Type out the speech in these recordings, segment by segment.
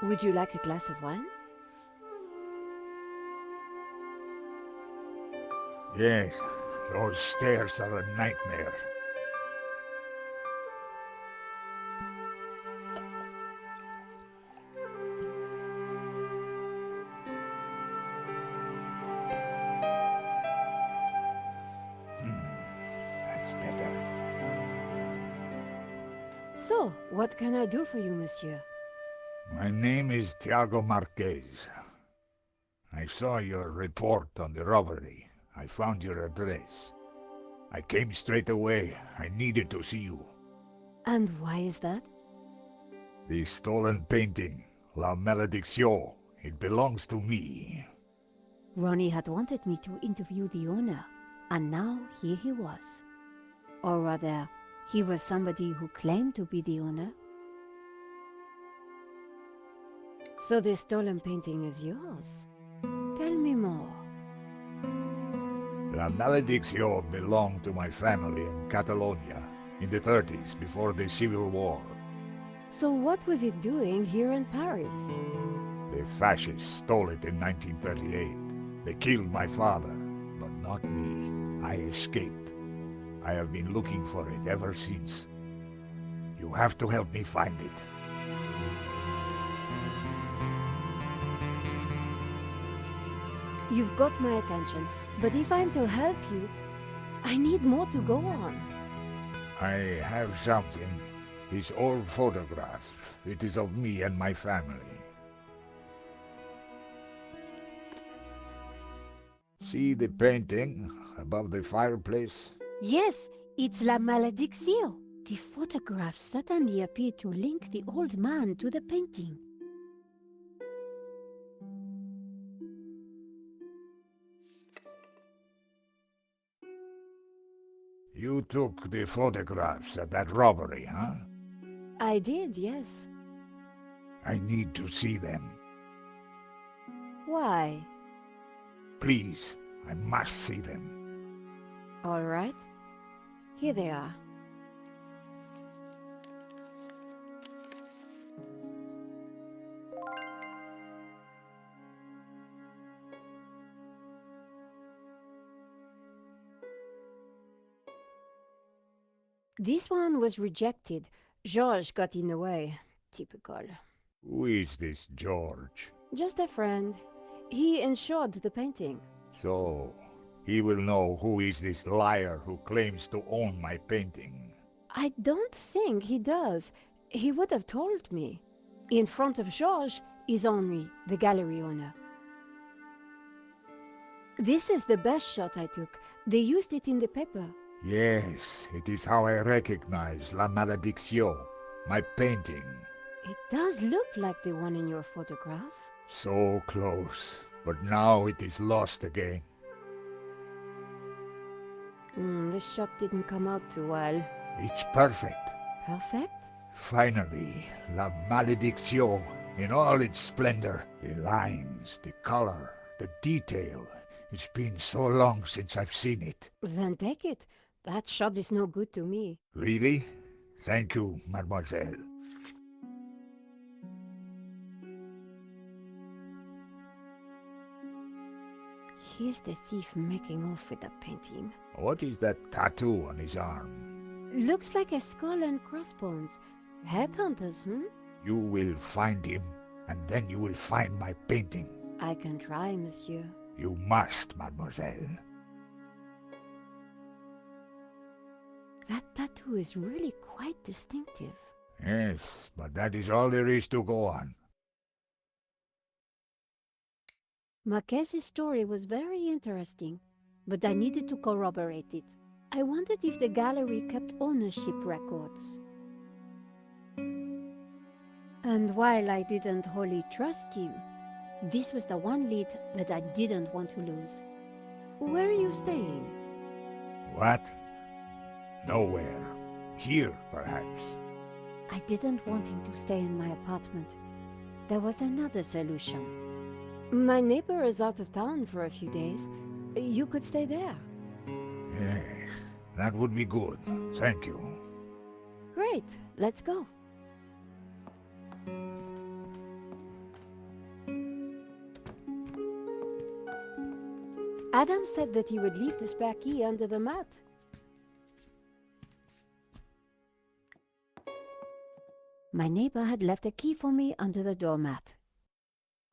Would you like a glass of wine? Yes, those stairs are a nightmare. That's better. So, what can I do for you, monsieur? My name is Tiago Marquez. I saw your report on the robbery. I found your address. I came straight away. I needed to see you. And why is that? The stolen painting, La Malédiction, it belongs to me. Ronnie had wanted me to interview the owner, and now here he was. Or rather, he was somebody who claimed to be the owner. So the stolen painting is yours. Tell me more. La Malédiction belonged to my family in Catalonia in the 30s, before the Civil War. So what was it doing here in Paris? The fascists stole it in 1938. They killed my father, but not me. I escaped. I have been looking for it ever since. You have to help me find it. You've got my attention, but if I'm to help you, I need more to go on. I have something. This old photograph. It is of me and my family. See the painting above the fireplace? Yes, it's La Malédiction. The photograph suddenly appeared to link the old man to the painting. You took the photographs at that robbery, huh? I did, yes. I need to see them. Why? Please, I must see them. All right. Here they are. This one was rejected. Georges got in the way. Typical. Who is this George? Just a friend. He insured the painting. So, he will know who is this liar who claims to own my painting. I don't think he does. He would have told me. In front of Georges is Henri, the gallery owner. This is the best shot I took. They used it in the paper. Yes, it is how I recognize La Malédiction, my painting. It does look like the one in your photograph. So close, but now it is lost again. This shot didn't come out too well. It's perfect. Perfect? Finally, La Malédiction, in all its splendor. The lines, the color, the detail. It's been so long since I've seen it. Then take it. That shot is no good to me. Really? Thank you, mademoiselle. Here's the thief making off with the painting. What is that tattoo on his arm? Looks like a skull and crossbones. Headhunters, You will find him, and then you will find my painting. I can try, monsieur. You must, mademoiselle. That tattoo is really quite distinctive. Yes, but that is all there is to go on. Marquez's story was very interesting, but I needed to corroborate it. I wondered if the gallery kept ownership records. And while I didn't wholly trust him, this was the one lead that I didn't want to lose. Where are you staying? What? Nowhere. Here, perhaps. I didn't want him to stay in my apartment. There was another solution. My neighbor is out of town for a few days. You could stay there. Yes, that would be good. Thank you. Great, let's go. Adam said that he would leave the spare key under the mat. My neighbor had left a key for me under the doormat.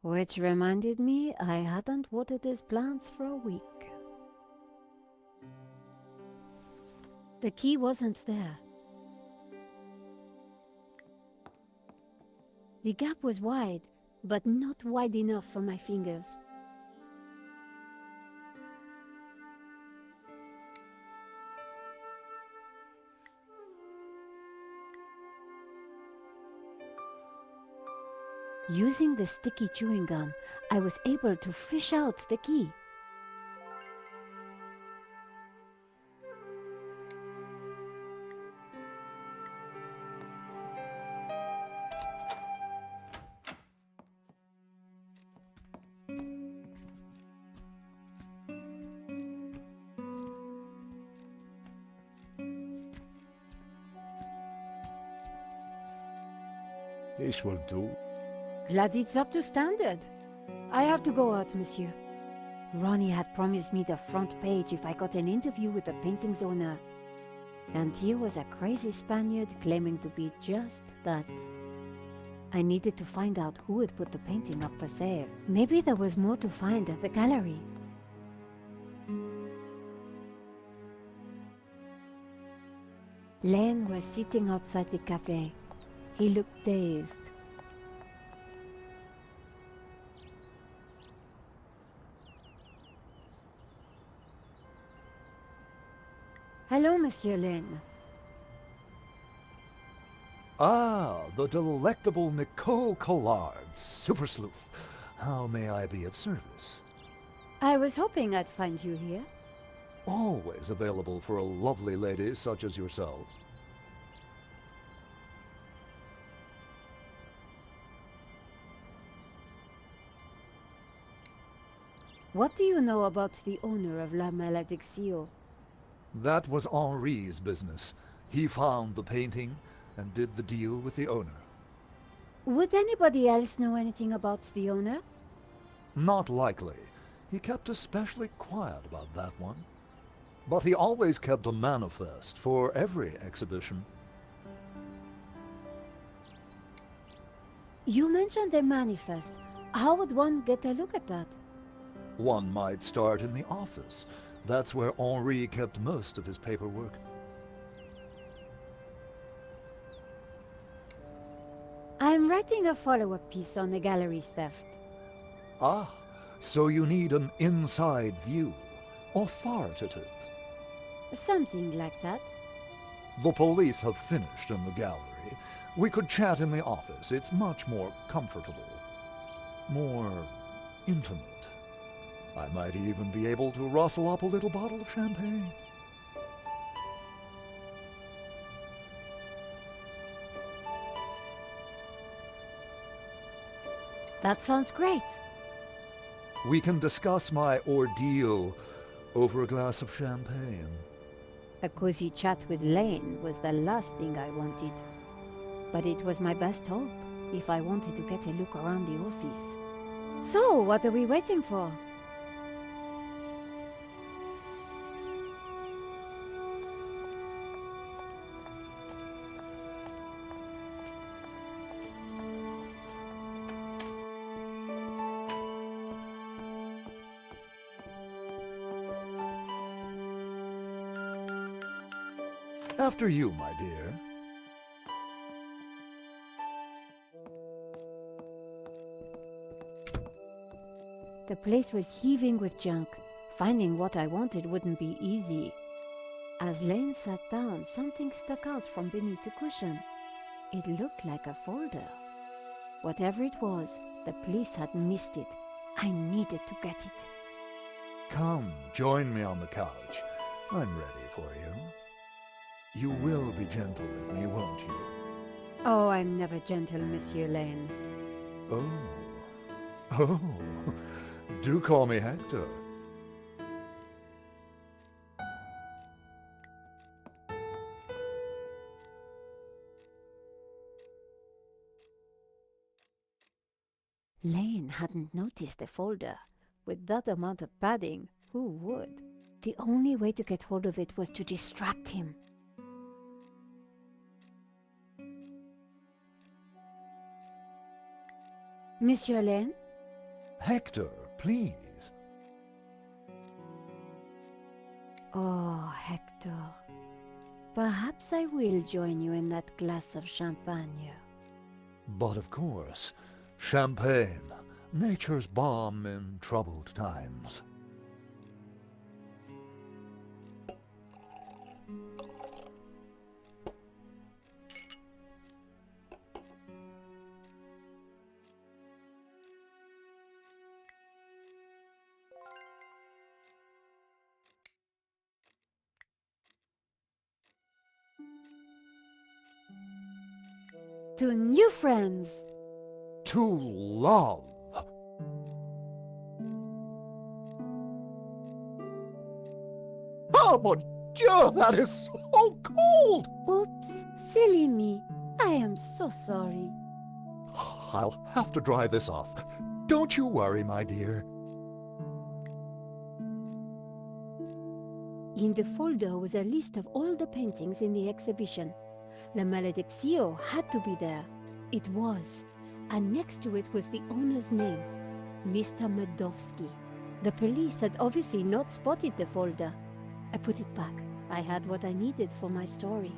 Which reminded me I hadn't watered his plants for a week. The key wasn't there. The gap was wide, but not wide enough for my fingers. Using the sticky chewing gum, I was able to fish out the key. This will do. Glad it's up to standard. I have to go out, monsieur. Ronnie had promised me the front page if I got an interview with the painting's owner. And he was a crazy Spaniard claiming to be just that. I needed to find out who had put the painting up for sale. Maybe there was more to find at the gallery. Len was sitting outside the cafe. He looked dazed. Hello, Monsieur Len. Ah, the delectable Nicole Collard, super sleuth. How may I be of service? I was hoping I'd find you here. Always available for a lovely lady such as yourself. What do you know about the owner of La Malédiction? That was Henri's business. He found the painting and did the deal with the owner. Would anybody else know anything about the owner? Not likely. He kept especially quiet about that one. But he always kept a manifest for every exhibition. You mentioned a manifest. How would one get a look at that? One might start in the office. That's where Henri kept most of his paperwork. I'm writing a follow-up piece on the gallery theft. Ah, so you need an inside view. Authoritative. Something like that. The police have finished in the gallery. We could chat in the office. It's much more comfortable. More intimate. I might even be able to rustle up a little bottle of champagne. That sounds great. We can discuss my ordeal over a glass of champagne. A cozy chat with Lane was the last thing I wanted. But it was my best hope if I wanted to get a look around the office. So, what are we waiting for? After you, my dear. The place was heaving with junk. Finding what I wanted wouldn't be easy. As Lane sat down, something stuck out from beneath the cushion. It looked like a folder. Whatever it was, the police had missed it. I needed to get it. Come, join me on the couch. I'm ready for you. You will be gentle with me, won't you? Oh, I'm never gentle, Monsieur Lane. Oh, do call me Hector. Lane hadn't noticed the folder. With that amount of padding, Who would? The only way to get hold of it was to distract him. Monsieur Lane? Hector, please. Oh, Hector. Perhaps I will join you in that glass of champagne. But of course, champagne, nature's balm in troubled times. To new friends! To love. Oh, mon Dieu, that is so cold! Oops, silly me. I am so sorry. I'll have to dry this off. Don't you worry, my dear. In the folder was a list of all the paintings in the exhibition. La Malediccio had to be there. It was. And next to it was the owner's name, Mr. Medovsky. The police had obviously not spotted the folder. I put it back. I had what I needed for my story.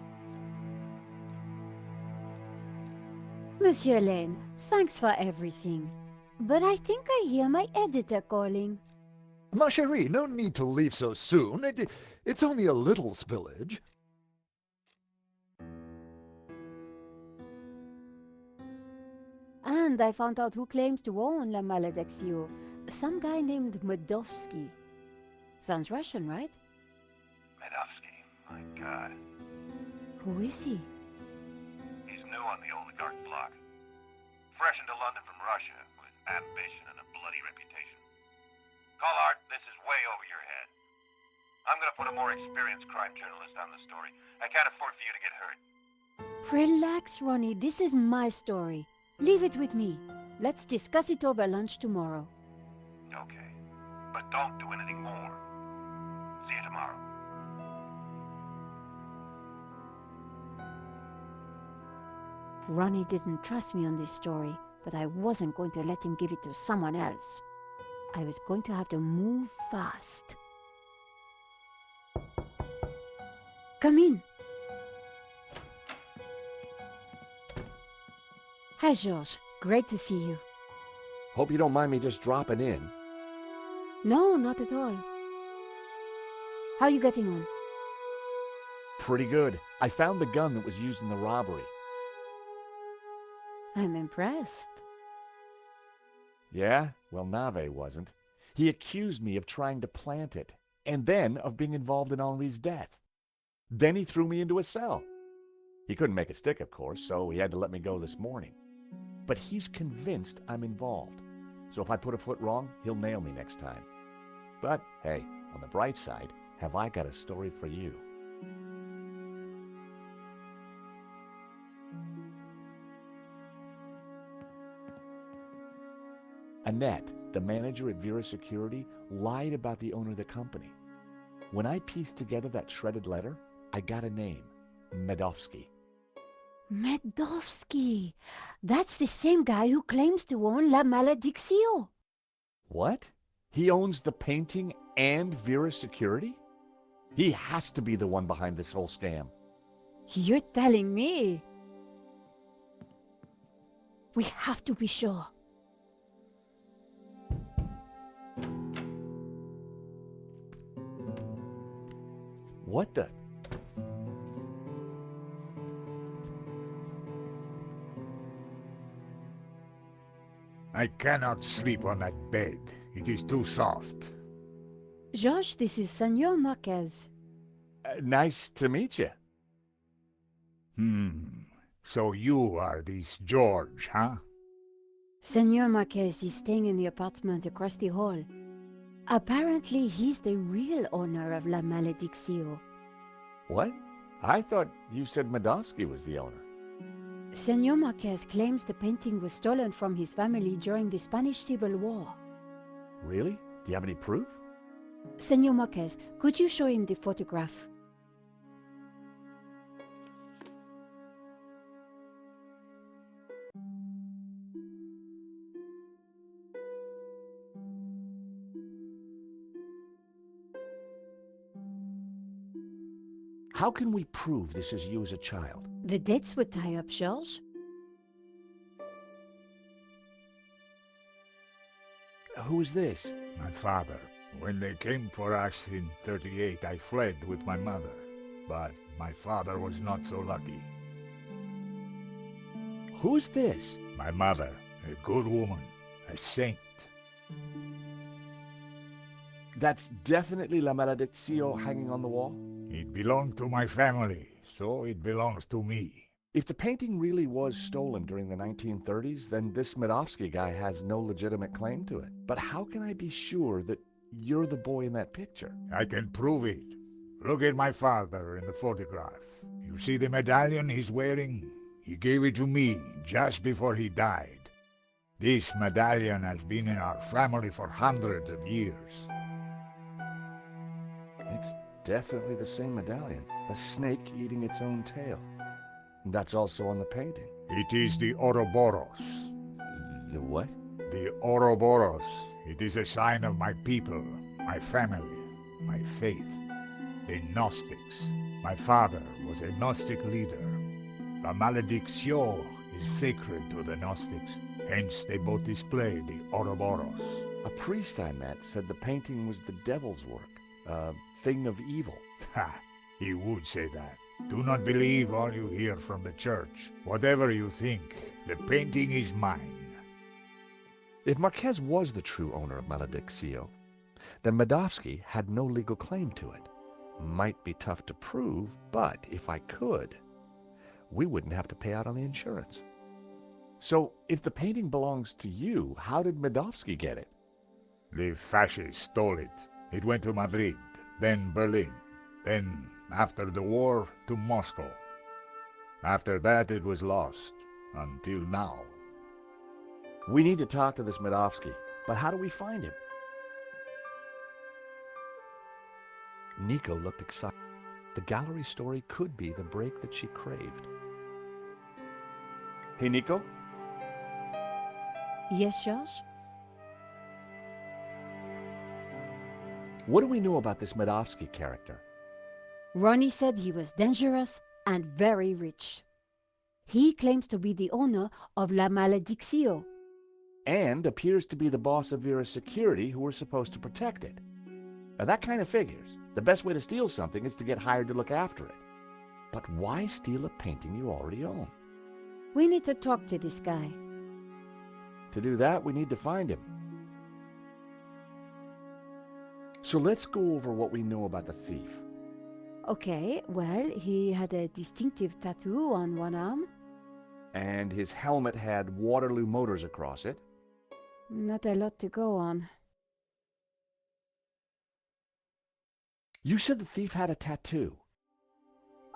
Monsieur Lane, thanks for everything. But I think I hear my editor calling. Ma chérie, no need to leave so soon. It's only a little spillage. And I found out who claims to own La Malediccio. Some guy named Medovsky. Sounds Russian, right? Medovsky, my God. Who is he? He's new on the oligarch block. Fresh into London from Russia, with ambition and a bloody reputation. Collard, this is way over your head. I'm gonna put a more experienced crime journalist on the story. I can't afford for you to get hurt. Relax, Ronnie. This is my story. Leave it with me. Let's discuss it over lunch tomorrow. Okay. But don't do anything more. See you tomorrow. Ronnie didn't trust me on this story, but I wasn't going to let him give it to someone else. I was going to have to move fast. Come in. Hi, Georges. Great to see you. Hope you don't mind me just dropping in. No, not at all. How are you getting on? Pretty good. I found the gun that was used in the robbery. I'm impressed. Yeah? Well, Nave wasn't. He accused me of trying to plant it, and then of being involved in Henri's death. Then he threw me into a cell. He couldn't make a stick, of course, so he had to let me go this morning. But he's convinced I'm involved. So if I put a foot wrong, he'll nail me next time. But, hey, on the bright side, have I got a story for you. Annette, the manager at Vera Security, lied about the owner of the company. When I pieced together that shredded letter, I got a name, Medovsky. Medovsky! That's the same guy who claims to own La Malediccio. What? He owns the painting and Vera Security? He has to be the one behind this whole scam. You're telling me? We have to be sure. What the? I cannot sleep on that bed. It is too soft. Georges, this is Senor Marquez. Nice to meet you. So you are this George, huh? Senor Marquez is staying in the apartment across the hall. Apparently, he's the real owner of La Malediccio. What? I thought you said Medovsky was the owner. Senor Marquez claims the painting was stolen from his family during the Spanish Civil War. Really? Do you have any proof? Senor Marquez, could you show him the photograph? How can we prove this is you as a child? The dates would tie up, George. Who is this? My father. When they came for us in 38, I fled with my mother. But my father was not so lucky. Who's this? My mother, a good woman, a saint. That's definitely La Malediccio hanging on the wall? It belonged to my family, so it belongs to me. If the painting really was stolen during the 1930s, then this Medovsky guy has no legitimate claim to it. But how can I be sure that you're the boy in that picture? I can prove it. Look at my father in the photograph. You see the medallion he's wearing? He gave it to me just before he died. This medallion has been in our family for hundreds of years. It's definitely the same medallion. A snake eating its own tail. That's also on the painting. It is the Ouroboros. The what? The Ouroboros. It is a sign of my people, my family, my faith. The Gnostics. My father was a Gnostic leader. La Malediccio is sacred to the Gnostics. Hence they both display the Ouroboros. A priest I met said the painting was the devil's work. A thing of evil. Ha! He would say that. Do not believe all you hear from the church. Whatever you think, the painting is mine. If Marquez was the true owner of Malediccio, then Medovsky had no legal claim to it. Might be tough to prove, but if I could, we wouldn't have to pay out on the insurance. So, if the painting belongs to you, how did Medovsky get it? The fascists stole it. It went to Madrid, then Berlin, then, after the war, to Moscow. After that, it was lost, until now. We need to talk to this Medovsky, but how do we find him? Nico looked excited. The gallery story could be the break that she craved. Hey, Nico? Yes, George? What do we know about this Medovsky character? Ronnie said he was dangerous and very rich. He claims to be the owner of La Malediccio. And appears to be the boss of Vera's security who were supposed to protect it. Now that kind of figures. The best way to steal something is to get hired to look after it. But why steal a painting you already own? We need to talk to this guy. To do that, we need to find him. So let's go over what we know about the thief. Okay, well, he had a distinctive tattoo on one arm. And his helmet had Waterloo Motors across it. Not a lot to go on. You said the thief had a tattoo.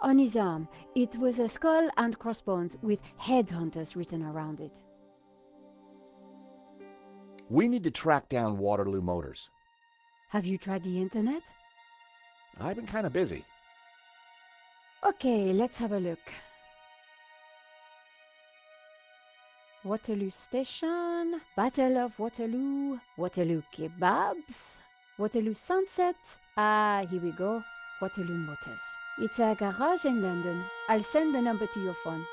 On his arm, it was a skull and crossbones with headhunters written around it. We need to track down Waterloo Motors. Have you tried the internet? I've been kind of busy. Okay, let's have a look. Waterloo Station, Battle of Waterloo, Waterloo Kebabs, Waterloo Sunset. Ah, here we go. Waterloo Motors. It's a garage in London. I'll send the number to your phone.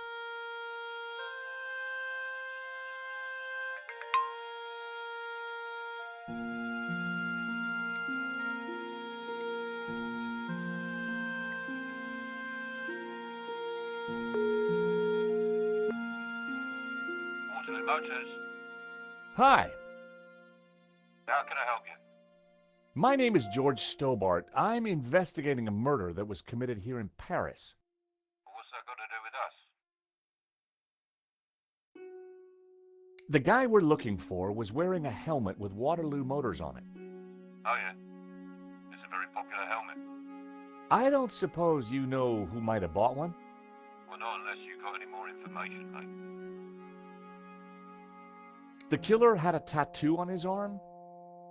Waterloo Motors. Hi, How can I help you? my name is George Stobart. I'm investigating a murder that was committed here in Paris. What's that got to do with us? The guy we're looking for was wearing a helmet with Waterloo Motors on it. Oh, yeah. It's a very popular helmet. I don't suppose you know who might have bought one? Well, not unless you've got any more information, mate. The killer had a tattoo on his arm.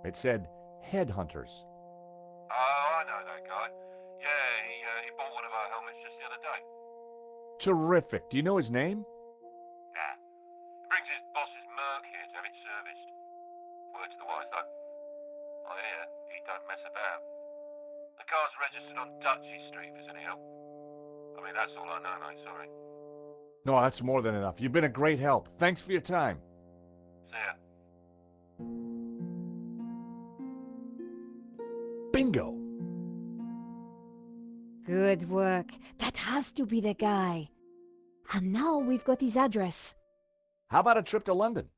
It said, Headhunters. Oh, I know that guy. Yeah, he bought one of our helmets just the other day. Terrific. Do you know his name? Nah. He brings his boss's Merc here to have it serviced. Word to the wise, though. I hear he don't mess about. The car's registered on Dutchy Street, if there's any help. I mean, that's all I know, mate, sorry. No, that's more than enough. You've been a great help. Thanks for your time. See ya. Bingo! Good work. That has to be the guy. And now we've got his address. How about a trip to London?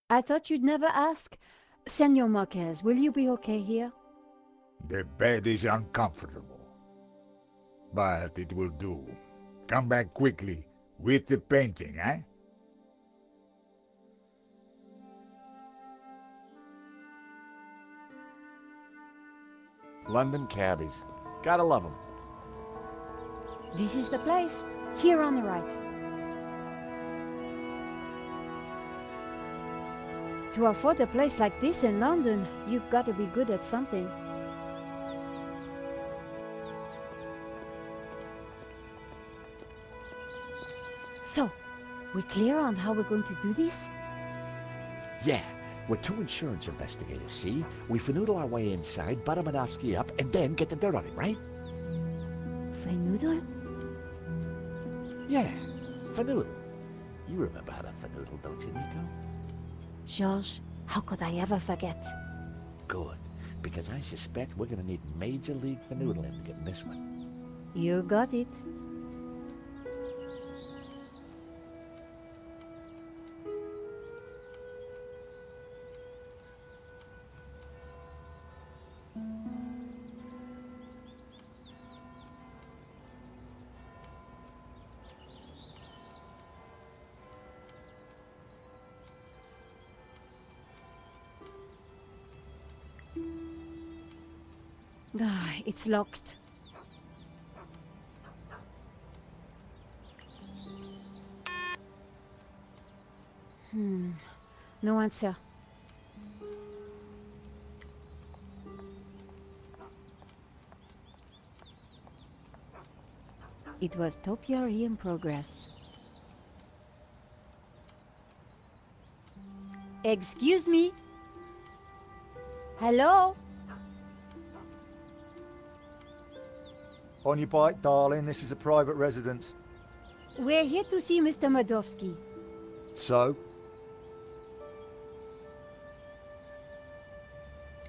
I thought you'd never ask. Senor Marquez, will you be okay here? The bed is uncomfortable. But it will do. Come back quickly with the painting, eh? London cabbies. Gotta love them. This is the place. Here on the right. To afford a place like this in London, you've got to be good at something. So, we clear on how we're going to do this? Yeah, we're two insurance investigators, see? We finagle our way inside, butter Manovsky up, and then get the dirt on him, right? Finagle? Yeah, finagle. You remember how to finagle, don't you, Nico? George, how could I ever forget? Good, because I suspect we're gonna need major league fanoodling to get this one. You got it. Ah, it's locked. No answer. It was topiary in progress. Excuse me? Hello? On your bike, darling. This is a private residence. We're here to see Mr. Madovsky. So?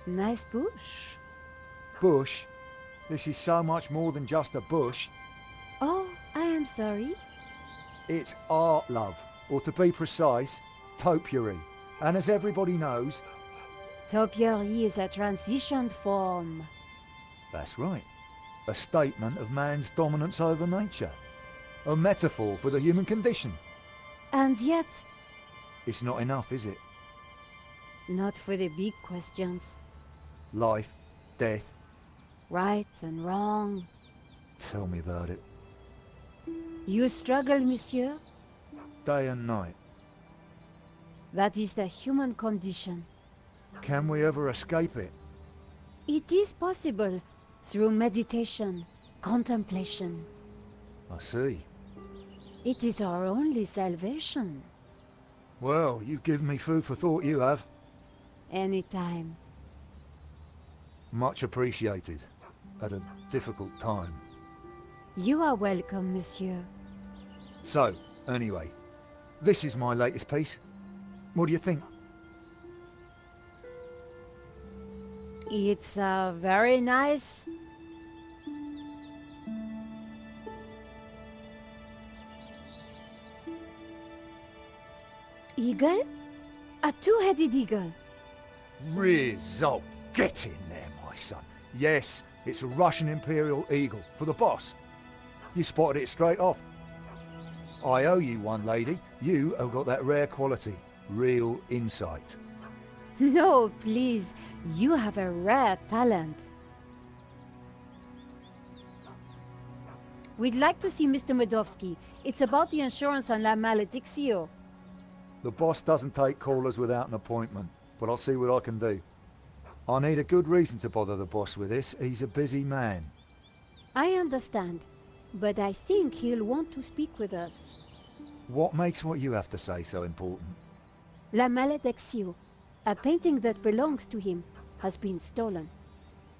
Nice bush. Bush? This is so much more than just a bush. Oh, I am sorry. It's art, love. Or to be precise, topiary. And as everybody knows... Topiary is a transition form. That's right. A statement of man's dominance over nature. A metaphor for the human condition. And yet, It's not enough, is it? not for the big questions. Life, death. Right and wrong. Tell me about it. You struggle, monsieur? Day and night. That is the human condition. Can we ever escape it? It is possible through meditation, contemplation. I see. It is our only salvation. Well, you've given me food for thought, you have. Anytime. Much appreciated. At a difficult time. You are welcome, monsieur. So, anyway, this is my latest piece. What do you think? It's very nice. Eagle? A two-headed eagle. Result. Get in there, my son. Yes, it's a Russian Imperial Eagle for the boss. You spotted it straight off. I owe you one, lady. You have got that rare quality. Real insight. No, please. You have a rare talent. We'd like to see Mr. Madovsky. It's about the insurance on La Malediccio. The boss doesn't take callers without an appointment, but I'll see what I can do. I need a good reason to bother the boss with this. He's a busy man. I understand, but I think he'll want to speak with us. What makes what you have to say so important? La Maledictio, a painting that belongs to him, has been stolen.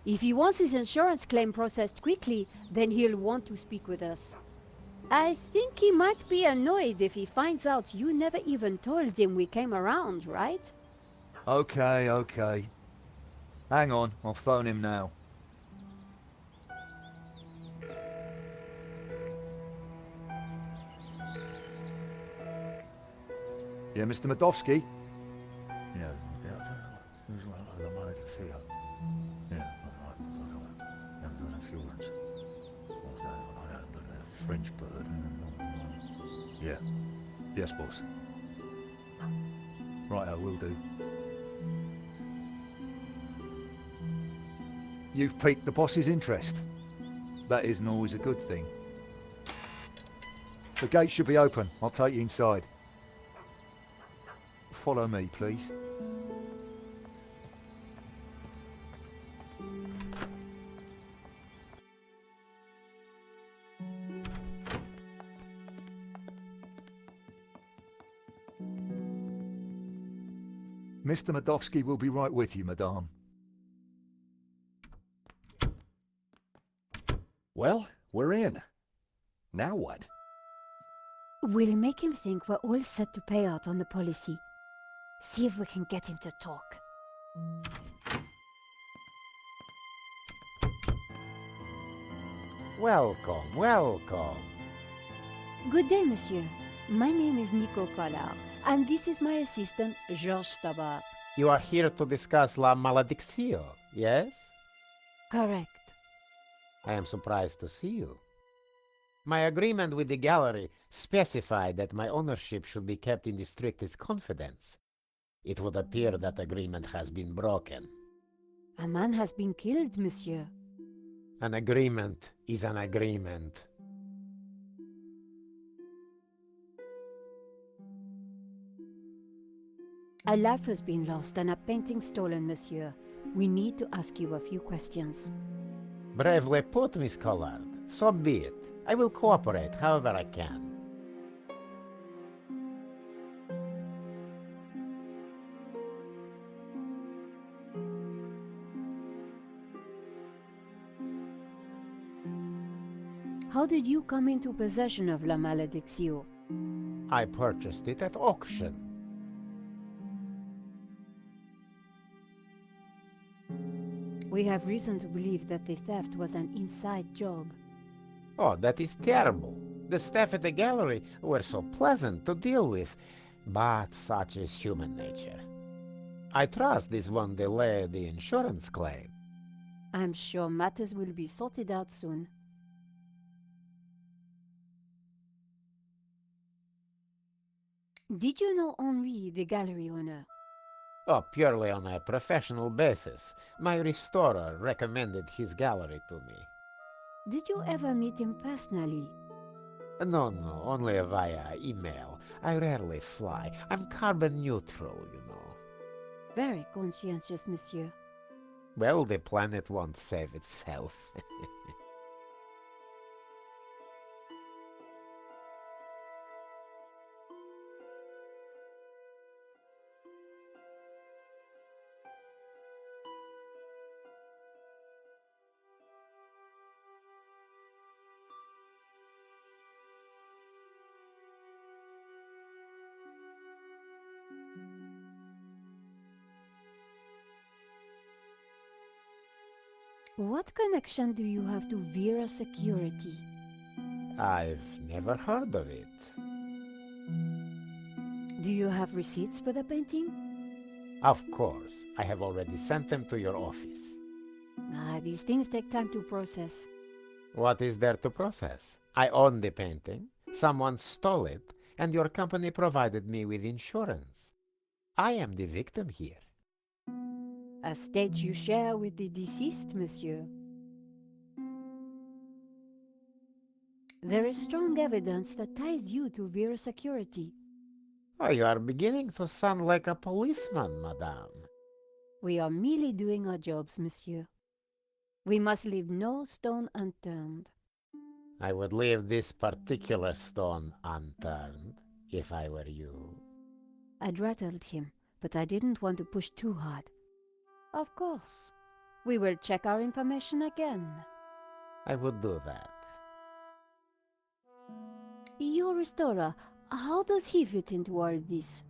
If he wants his insurance claim processed quickly, then he'll want to speak with us. I think he might be annoyed if he finds out you never even told him we came around, right? Okay. Hang on, I'll phone him now. Yeah, Mr. Madovsky? French bird. Yeah. Yes, boss. Right, I will do. You've piqued the boss's interest. That isn't always a good thing. The gate should be open. I'll take you inside. Follow me, please. Mr. Madovsky will be right with you, madame. Well, we're in. Now what? We'll make him think we're all set to pay out on the policy. See if we can get him to talk. Welcome. Good day, monsieur. My name is Nico Collard, and this is my assistant, Georges Tabar. You are here to discuss La Maledictio, yes? Correct. I am surprised to see you. My agreement with the gallery specified that my ownership should be kept in the strictest confidence. It would appear that agreement has been broken. A man has been killed, monsieur. An agreement is an agreement. A life has been lost and a painting stolen, monsieur. We need to ask you a few questions. Bravely put, Miss Collard. So be it. I will cooperate however I can. How did you come into possession of La Maledictio? I purchased it at auction. We have reason to believe that the theft was an inside job. Oh, that is terrible. The staff at the gallery were so pleasant to deal with, but such is human nature. I trust this won't delay the insurance claim. I'm sure matters will be sorted out soon. Did you know Henri, the gallery owner? Oh, purely on a professional basis. My restorer recommended his gallery to me. Did you ever meet him personally? No, only via email. I rarely fly. I'm carbon neutral, you know. Very conscientious, monsieur. Well, the planet won't save itself. What connection do you have to Vera Security? I've never heard of it. Do you have receipts for the painting? Of course. I have already sent them to your office. These things take time to process. What is there to process? I own the painting, someone stole it, and your company provided me with insurance. I am the victim here. A state you share with the deceased, monsieur. There is strong evidence that ties you to Vera Security. Oh, you are beginning to sound like a policeman, madame. We are merely doing our jobs, monsieur. We must leave no stone unturned. I would leave this particular stone unturned if I were you. I'd rattled him, but I didn't want to push too hard. Of course. We will check our information again. I would do that. Your restorer, how does he fit into all this?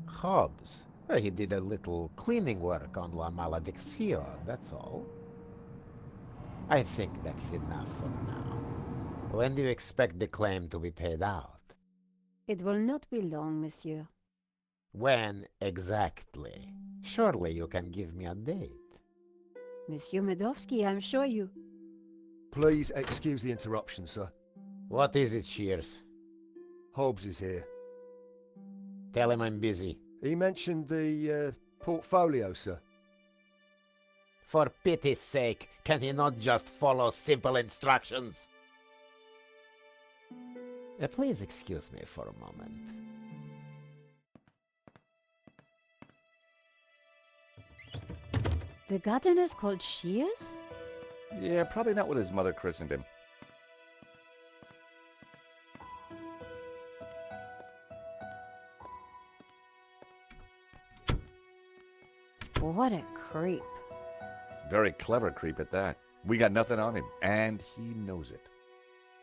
Hobbs. He did a little cleaning work on La Maledicción, that's all. I think that is enough for now. When do you expect the claim to be paid out? It will not be long, monsieur. When exactly? Surely you can give me a date. Monsieur Medovsky, I'm sure you... Please excuse the interruption, sir. What is it, Shears? Hobbs is here. Tell him I'm busy. He mentioned the portfolio, sir. For pity's sake, can he not just follow simple instructions? Please excuse me for a moment. The gardener's called Shears? Yeah, probably not what his mother christened him. What a creep. Very clever creep at that. We got nothing on him, and he knows it.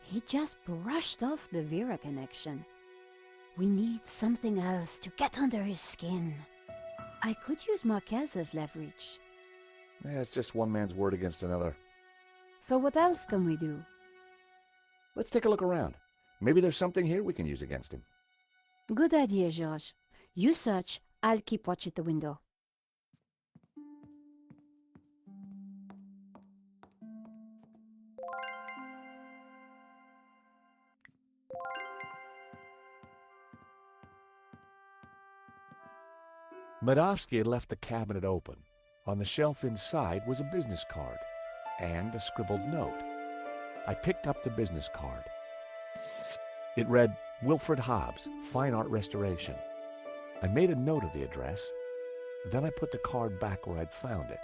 He just brushed off the Vera connection. We need something else to get under his skin. I could use Marquez as leverage. Yeah, it's just one man's word against another. So what else can we do? Let's take a look around. Maybe there's something here we can use against him. Good idea, George. You search, I'll keep watch at the window. Medovsky had left the cabinet open. On the shelf inside was a business card and a scribbled note. I picked up the business card. It read, Wilfred Hobbs, Fine Art Restoration. I made a note of the address. Then I put the card back where I'd found it.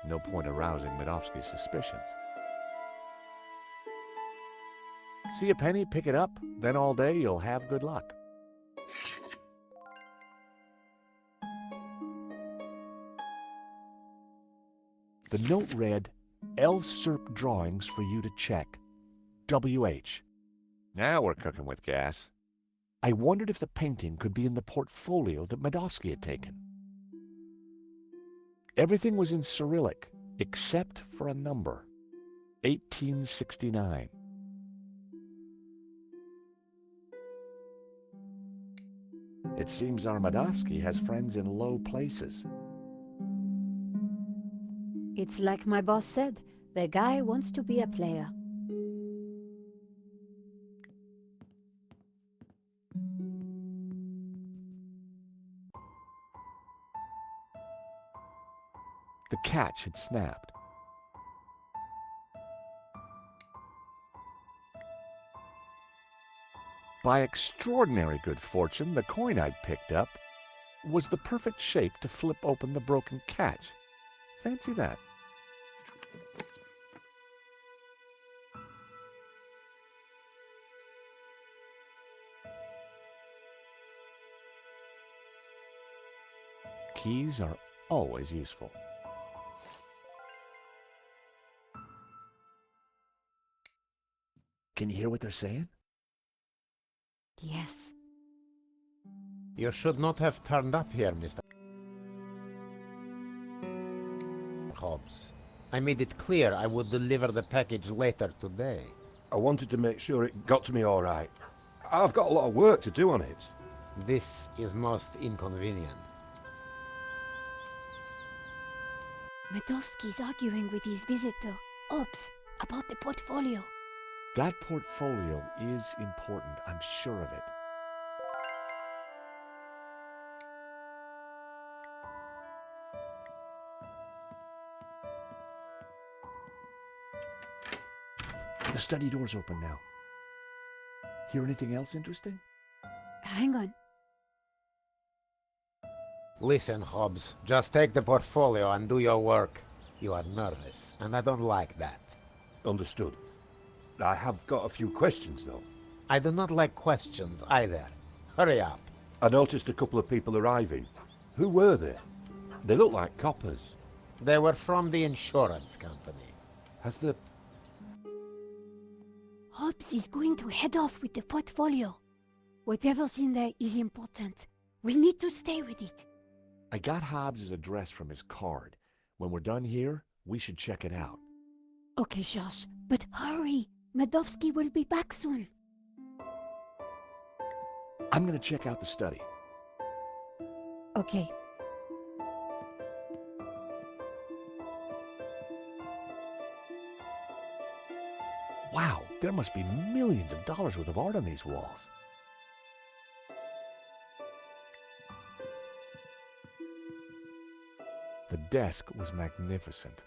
No point arousing Medovsky's suspicions. See a penny, pick it up, then all day you'll have good luck. The note read, L. Serp drawings for you to check. W.H. Now we're cooking with gas. I wondered if the painting could be in the portfolio that Medovsky had taken. Everything was in Cyrillic, except for a number. 1869. It seems our Medovsky has friends in low places. It's like my boss said, the guy wants to be a player. The catch had snapped. By extraordinary good fortune, the coin I'd picked up was the perfect shape to flip open the broken catch. Fancy that. Keys are always useful. Can you hear what they're saying? Yes. You should not have turned up here, Mr. Hobbs. I made it clear I would deliver the package later today. I wanted to make sure it got to me all right. I've got a lot of work to do on it. This is most inconvenient. Medovsky's arguing with his visitor, Ops, about the portfolio. That portfolio is important, I'm sure of it. The study door's open now. Hear anything else interesting? Hang on. Listen, Hobbs, just take the portfolio and do your work. You are nervous, and I don't like that. Understood. I have got a few questions, though. I do not like questions either. Hurry up. I noticed a couple of people arriving. Who were they? They look like coppers. They were from the insurance company. Has the... Hobbs is going to head off with the portfolio. Whatever's in there is important. We need to stay with it. I got Hobbs' address from his card. When we're done here, we should check it out. Okay, Josh, but hurry. Medovsky will be back soon. I'm gonna check out the study. Okay. Wow, there must be millions of dollars worth of art on these walls. The desk was magnificent.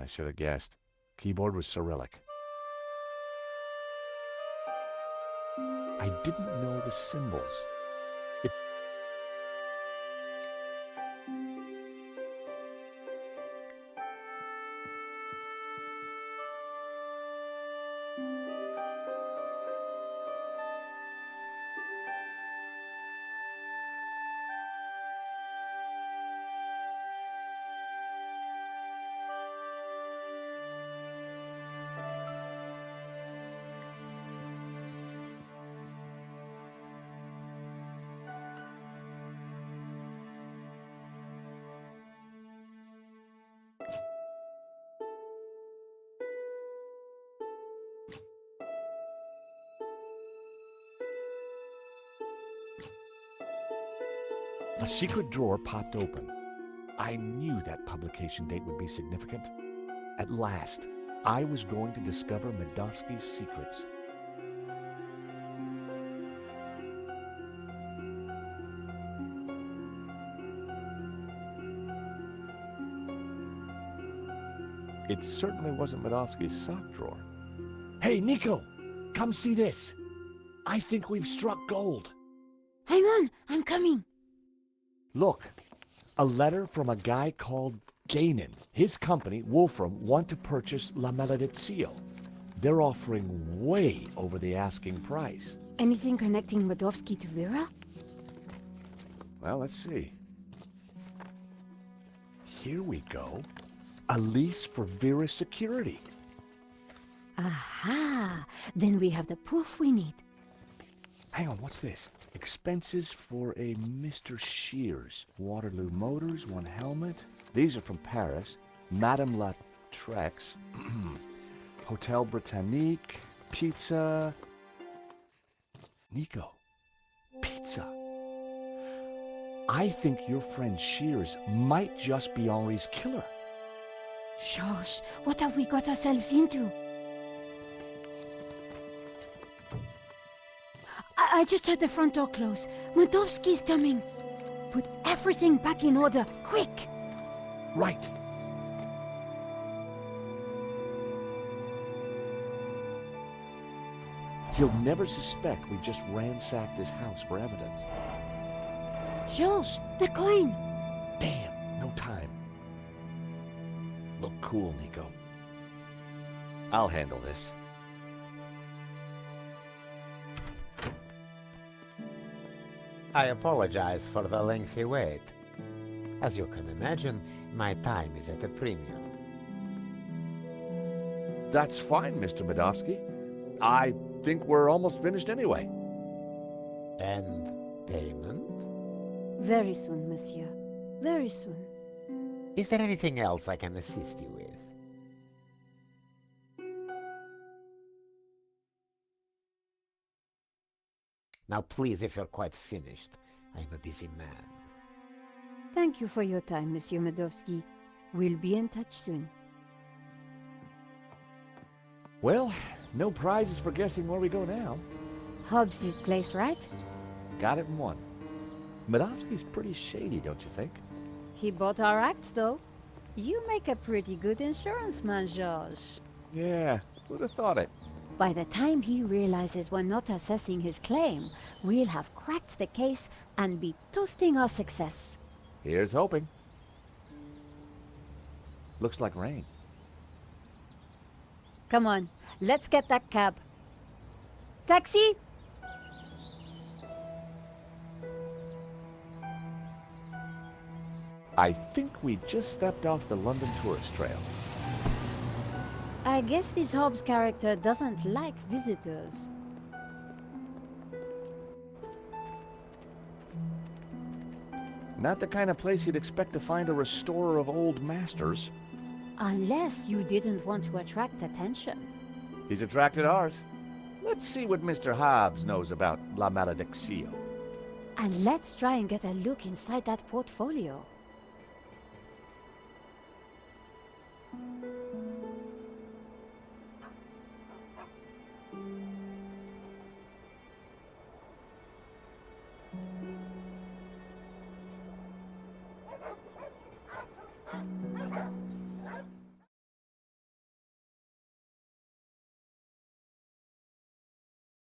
I should have guessed. Keyboard was Cyrillic. I didn't know the symbols. A secret drawer popped open. I knew that publication date would be significant. At last, I was going to discover Medovsky's secrets. It certainly wasn't Medovsky's sock drawer. Hey, Nico! Come see this! I think we've struck gold. Hang on, I'm coming. Look, a letter from a guy called Gainan. His company, Wolfram, want to purchase La Maledizio. They're offering way over the asking price. Anything connecting Medovsky to Vera? Well, let's see. Here we go. A lease for Vera's security. Aha! Then we have the proof we need. Hang on, what's this? Expenses for a Mr. Shears. Waterloo Motors, one helmet. These are from Paris. Madame La Trex. Hotel Britannique. Pizza. Nico. Pizza. I think your friend Shears might just be Henri's killer. Josh, what have we got ourselves into? I just heard the front door close. Medovsky's coming. Put everything back in order, quick! Right. He'll never suspect we just ransacked his house for evidence. Josh, the coin! Damn, no time. Look cool, Nico. I'll handle this. I apologize for the lengthy wait. As you can imagine, my time is at a premium. That's fine, Mr. Medovsky. I think we're almost finished anyway. And payment? Very soon, monsieur. Very soon. Is there anything else I can assist you with? Now, please, if you're quite finished, I'm a busy man. Thank you for your time, Monsieur Medovsky. We'll be in touch soon. Well, no prizes for guessing where we go now. Hobbs' place, right? Got it in one. Medovsky's pretty shady, don't you think? He bought our act, though. You make a pretty good insurance man, Georges. Yeah, who'd have thought it? By the time he realizes we're not assessing his claim, we'll have cracked the case and be toasting our success. Here's hoping. Looks like rain. Come on, let's get that cab. Taxi! I think we just stepped off the London tourist trail. I guess this Hobbs character doesn't like visitors. Not the kind of place you'd expect to find a restorer of old masters. Unless you didn't want to attract attention. He's attracted ours. Let's see what Mr. Hobbs knows about La Malediccio. And let's try and get a look inside that portfolio.